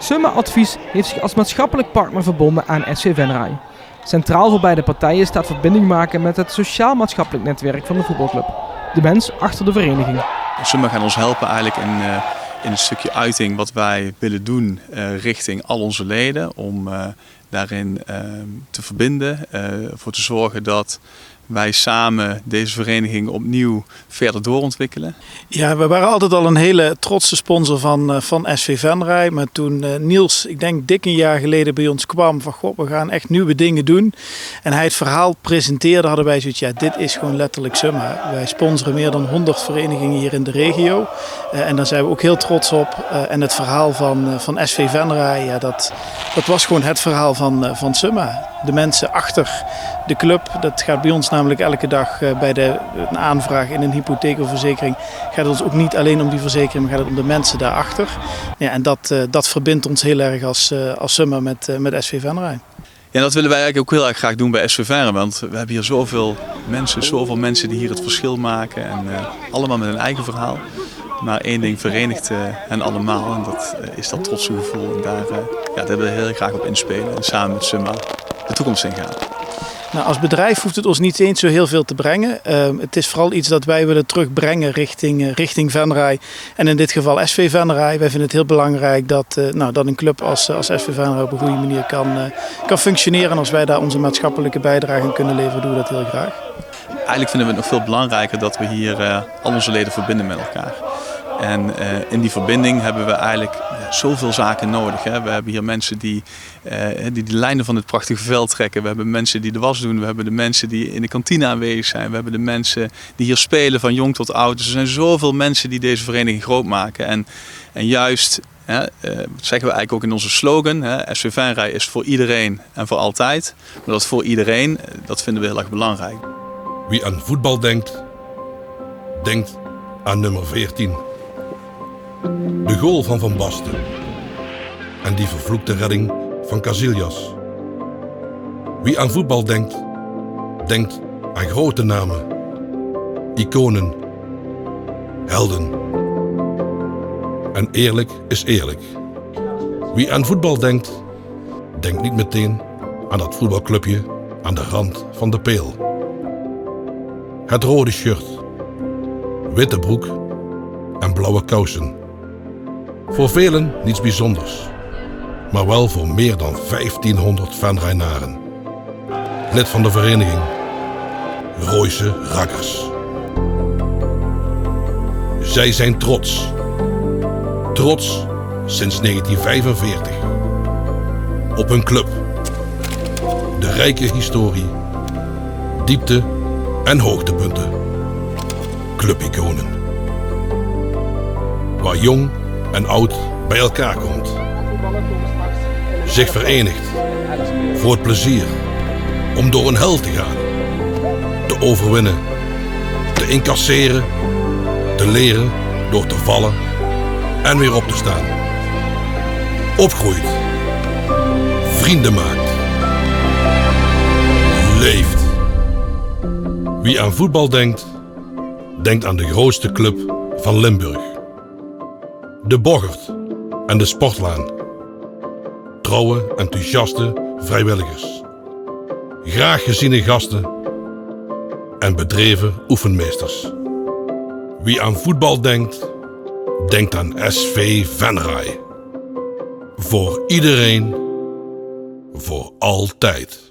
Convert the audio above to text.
Summa Advies heeft zich als maatschappelijk partner verbonden aan SV Venray. Centraal voor beide partijen staat verbinding maken met het sociaal-maatschappelijk netwerk van de voetbalclub. De mens achter de vereniging. Summa gaat ons helpen eigenlijk in een stukje uiting wat wij willen doen richting al onze leden. Om daarin te verbinden, ervoor te zorgen dat wij samen deze vereniging opnieuw verder doorontwikkelen. Ja, we waren altijd al een hele trotse sponsor van SV Venray. Maar toen Niels, ik denk dik een jaar geleden bij ons kwam van goh, we gaan echt nieuwe dingen doen. En hij het verhaal presenteerde, hadden wij zoiets, ja, dit is gewoon letterlijk Summa. Wij sponsoren meer dan 100 verenigingen hier in de regio. En daar zijn we ook heel trots op. En het verhaal van SV Venray, ja, dat was gewoon het verhaal van Summa. De mensen achter de club, dat gaat bij ons namelijk elke dag bij een aanvraag in een hypotheek of verzekering. Gaat het ons ook niet alleen om die verzekering, maar gaat het om de mensen daarachter. Ja, en dat verbindt ons heel erg als Summa met SV Venray. Ja, dat willen wij eigenlijk ook heel erg graag doen bij SV Venray. Want we hebben hier zoveel mensen die hier het verschil maken. En allemaal met een eigen verhaal. Maar één ding verenigt hen allemaal. En dat is dat trotse gevoel. En daar willen we heel graag op inspelen. En samen met Summa de toekomst in gaan. Nou, als bedrijf hoeft het ons niet eens zo heel veel te brengen. Het is vooral iets dat wij willen terugbrengen richting Venray. En in dit geval SV Venray. Wij vinden het heel belangrijk dat een club als SV Venray op een goede manier kan functioneren. En als wij daar onze maatschappelijke bijdrage aan kunnen leveren, doen we dat heel graag. Eigenlijk vinden we het nog veel belangrijker dat we hier al onze leden verbinden met elkaar. En in die verbinding hebben we eigenlijk zoveel zaken nodig. Hè. We hebben hier mensen die de lijnen van dit prachtige veld trekken. We hebben mensen die de was doen. We hebben de mensen die in de kantine aanwezig zijn. We hebben de mensen die hier spelen van jong tot oud. Dus er zijn zoveel mensen die deze vereniging groot maken. En juist, dat zeggen we eigenlijk ook in onze slogan. SV Venray is voor iedereen en voor altijd. Maar dat voor iedereen, dat vinden we heel erg belangrijk. Wie aan voetbal denkt, denkt aan nummer 14. De goal van Van Basten. En die vervloekte redding van Casillas. Wie aan voetbal denkt, denkt aan grote namen. Iconen. Helden. En eerlijk is eerlijk. Wie aan voetbal denkt, denkt niet meteen aan dat voetbalclubje aan de rand van de peel. Het rode shirt, witte broek en blauwe kousen. Voor velen niets bijzonders, maar wel voor meer dan 1500 Venraynaren. Lid van de vereniging Rooise Rakkers. Zij zijn trots. Trots sinds 1945. Op hun club. De rijke historie, diepte en hoogtepunten. Clubiconen. Waar jong en oud bij elkaar komt. Zich verenigt. Voor het plezier. Om door een hel te gaan. Te overwinnen. Te incasseren. Te leren door te vallen. En weer op te staan. Opgroeit. Vrienden maakt. Leeft. Wie aan voetbal denkt, denkt aan de grootste club van Limburg. De Boggert en de Sportlaan. Trouwe, enthousiaste vrijwilligers. Graag geziene gasten en bedreven oefenmeesters. Wie aan voetbal denkt, denkt aan SV Venray. Voor iedereen, voor altijd.